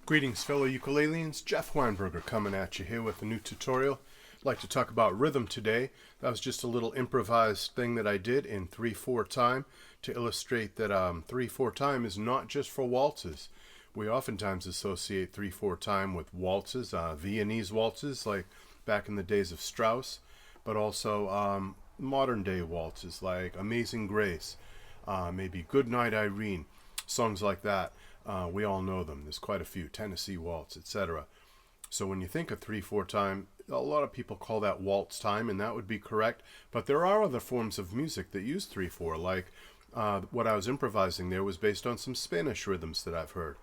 Greetings fellow ukuleleans, Jeff Weinberger coming at you here with a new tutorial. I'd like to talk about rhythm today. That was just a little improvised thing that I did in 3/4 time to illustrate that 3/4 time is not just for waltzes. We oftentimes associate 3/4 time with waltzes, Viennese waltzes like back in the days of Strauss, but also modern day waltzes like Amazing Grace, maybe Goodnight Irene, songs like that. We all know them. There's quite a few, Tennessee Waltz, etc. So when you think of 3/4 time, a lot of people call that waltz time, and that would be correct. But there are other forms of music that use 3/4, like what I was improvising there was based on some Spanish rhythms that I've heard.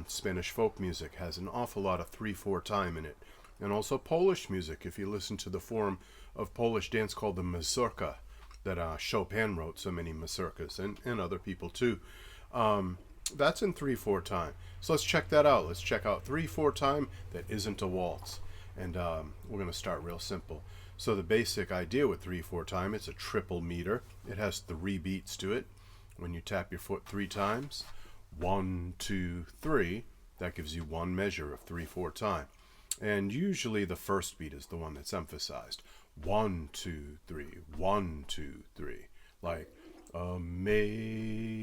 Spanish folk music has an awful lot of 3/4 time in it. And also Polish music, if you listen to the form of Polish dance called the mazurka, that Chopin wrote so many mazurkas, and other people too. That's in 3/4 time. So let's check that out. Let's check out 3/4 time that isn't a waltz. And we're going to start real simple. So the basic idea with 3/4 time, it's a triple meter. It has 3 beats to it. When you tap your foot 3 times, 1, 2, 3, that gives you one measure of 3/4 time. And usually the first beat is the one that's emphasized. 1, 2, 3, 1, 2, 3. Like Amazing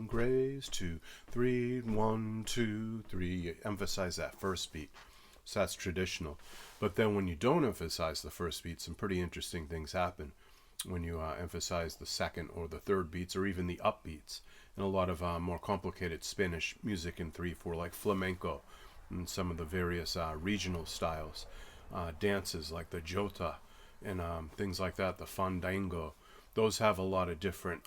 Grace, 2, 3, 1, 2, 3. You emphasize that first beat. So that's traditional. But then when you don't emphasize the first beat, some pretty interesting things happen when you emphasize the second or the third beats, or even the upbeats. And a lot of more complicated Spanish music in 3/4, like flamenco and some of the various regional styles, dances like the jota and things like that, the fandango. Those have a lot of different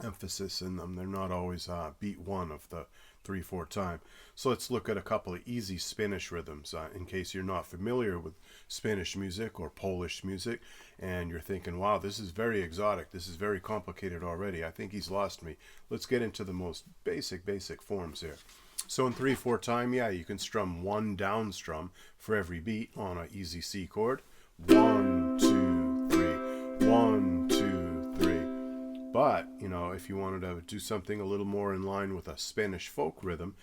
emphasis in them. They're not always beat one of the 3/4 time. So let's look at a couple of easy Spanish rhythms in case you're not familiar with Spanish music or Polish music and you're thinking, wow, this is very exotic, this is very complicated already, I think he's lost me. Let's get into the most basic forms here. So in 3/4 time, yeah, you can strum one down strum for every beat on an easy C chord. 1, 2, 3. 1, 2, 3. But, if you wanted to do something a little more in line with a Spanish folk rhythm,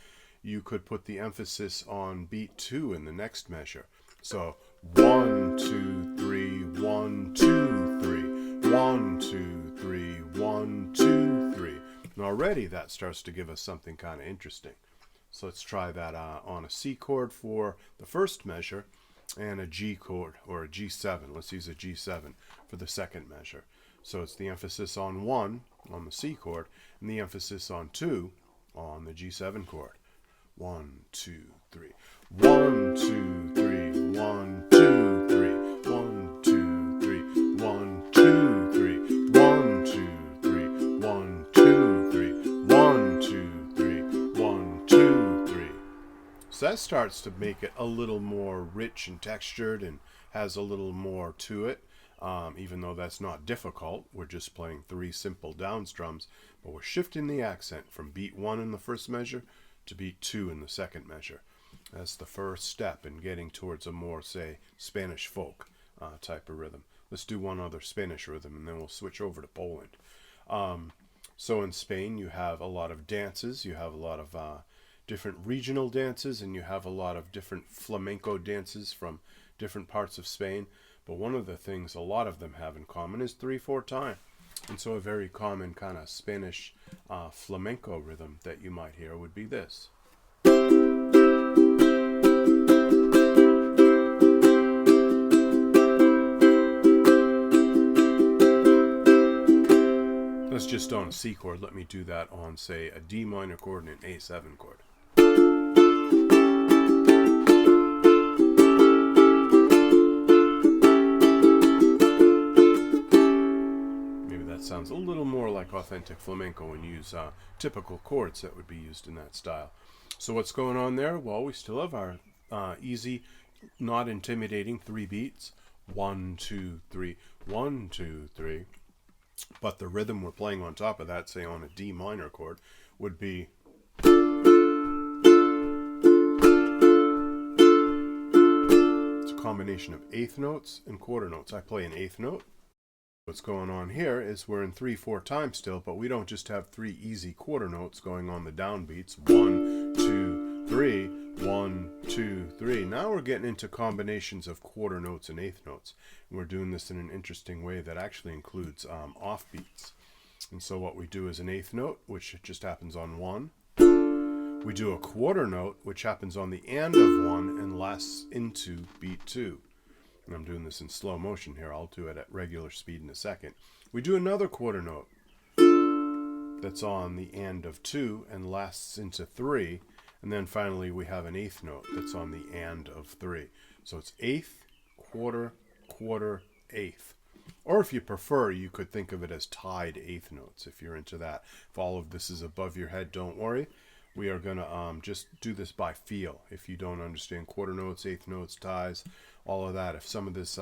you could put the emphasis on beat 2 in the next measure. So 1, 2, 3, 1, 2, 3. 1, 2, 3, 1, 2, 3. And already that starts to give us something kind of interesting. So let's try that on a C chord for the first measure, and a G chord, or a G7. Let's use a G7 for the second measure. So it's the emphasis on 1 on the C chord, and the emphasis on 2 on the G7 chord. 1, 2, 3. 1, 2, 3. 1, 2, 3. 1, 2, 3. 1, 2, 3. 1, 2, 3. 1, 2, 3. 1, 2, 3. 1, 2, 3. So that starts to make it a little more rich and textured and has a little more to it, even though that's not difficult. We're just playing 3 simple down strums, but we're shifting the accent from beat 1 in the first measure to beat 2 in the second measure. That's the first step in getting towards a more, say, Spanish folk type of rhythm. Let's do one other Spanish rhythm, and then we'll switch over to Poland. So in Spain, you have a lot of dances. You have a lot of different regional dances, and you have a lot of different flamenco dances from different parts of Spain. But one of the things a lot of them have in common is 3/4 time. And so a very common kind of Spanish flamenco rhythm that you might hear would be this. That's just on a C chord. Let me do that on, say, a D minor chord and an A7 chord. Sounds a little more like authentic flamenco and use typical chords that would be used in that style. So what's going on there? Well, we still have our easy, not intimidating 3 beats. 1, 2, 3, 1, 2, 3. But the rhythm we're playing on top of that, say on a D minor chord, would be it's a combination of eighth notes and quarter notes. I play an eighth note, What's going on here is we're in 3/4 time still, but we don't just have 3 easy quarter notes going on the downbeats. 1, 2, 3, 1, 2, 3. Now we're getting into combinations of quarter notes and eighth notes. And we're doing this in an interesting way that actually includes offbeats. And so what we do is an eighth note, which just happens on 1. We do a quarter note, which happens on the end of 1 and lasts into beat 2. And I'm doing this in slow motion here. I'll do it at regular speed in a second. We do another quarter note that's on the end of 2 and lasts into 3. And then finally we have an eighth note that's on the end of 3. So it's eighth, quarter, quarter, eighth. Or if you prefer, you could think of it as tied eighth notes if you're into that. If all of this is above your head, don't worry. We are going to just do this by feel. If you don't understand quarter notes, eighth notes, ties, all of that, if some of this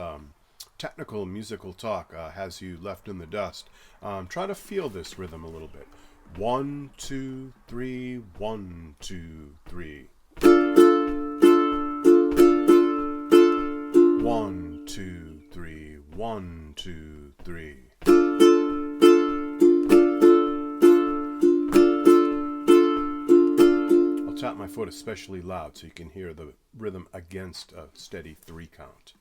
technical musical talk has you left in the dust, try to feel this rhythm a little bit. 1, 2, 3, 1, 2, 3. 1, 2, 3, 1, 2, 3. Tap my foot especially loud so you can hear the rhythm against a steady 3 count.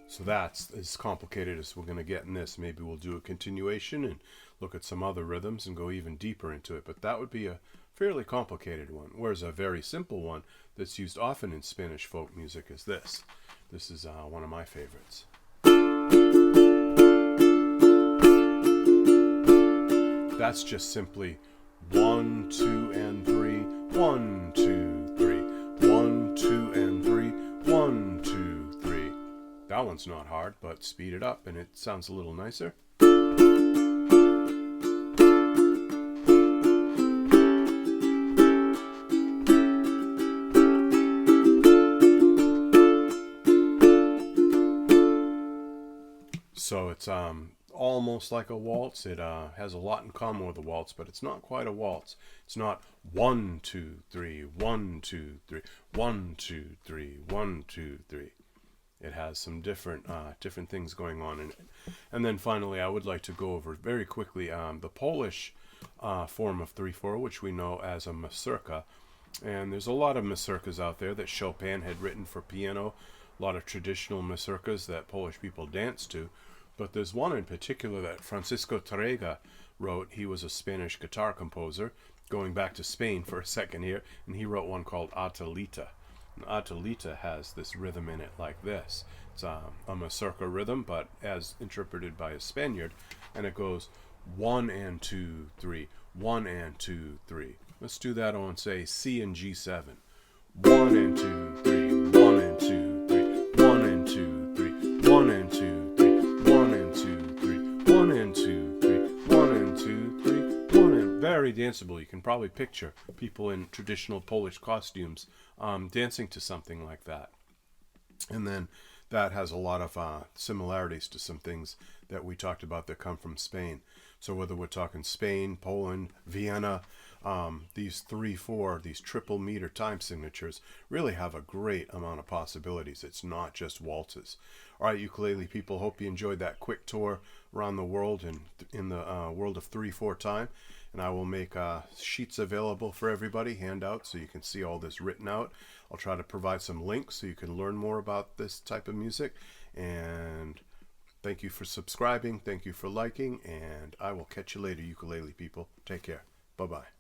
So that's as complicated as we're going to get in this. Maybe we'll do a continuation and look at some other rhythms and go even deeper into it. But that would be a fairly complicated one. Whereas a very simple one that's used often in Spanish folk music is this. This is one of my favorites. That's just simply 1, 2, and 3, 1, 2, 3, 1, 2, and 3, 1, 2, 3. That one's not hard, but speed it up and it sounds a little nicer. So it's almost like a waltz. It has a lot in common with a waltz, but it's not quite a waltz. It's not 1, 2, 3, 1, 2, 3, 1, 2, 3, 1, 2, 3. It has some different things going on in it. And then finally, I would like to go over very quickly the Polish form of 3/4, which we know as a mazurka. And there's a lot of mazurkas out there that Chopin had written for piano. A lot of traditional mazurkas that Polish people dance to. But there's one in particular that Francisco Tárrega wrote. He was a Spanish guitar composer, going back to Spain for a second here, and he wrote one called Atalita. And Atalita has this rhythm in it like this. It's a mazurka rhythm, but as interpreted by a Spaniard, and it goes 1 and 2, 3, 1 and 2, 3. Let's do that on, say, C and G7. 1 and 2, 3, 1 and 2, 3, 1 and 2, 3, 1 and 2, 3. 1 and 2, 3, 1 and 2, 3, 1 and 2, 3, 1 and... Very danceable. You can probably picture people in traditional Polish costumes dancing to something like that. And then that has a lot of similarities to some things that we talked about that come from Spain. So whether we're talking Spain, Poland, Vienna, these 3/4, these triple meter time signatures really have a great amount of possibilities. It's not just waltzes. All right, ukulele people, hope you enjoyed that quick tour around the world and in the world of 3/4 time. And I will make sheets available for everybody, handouts, so you can see all this written out. I'll try to provide some links so you can learn more about this type of music. And thank you for subscribing. Thank you for liking. And I will catch you later, ukulele people. Take care. Bye-bye.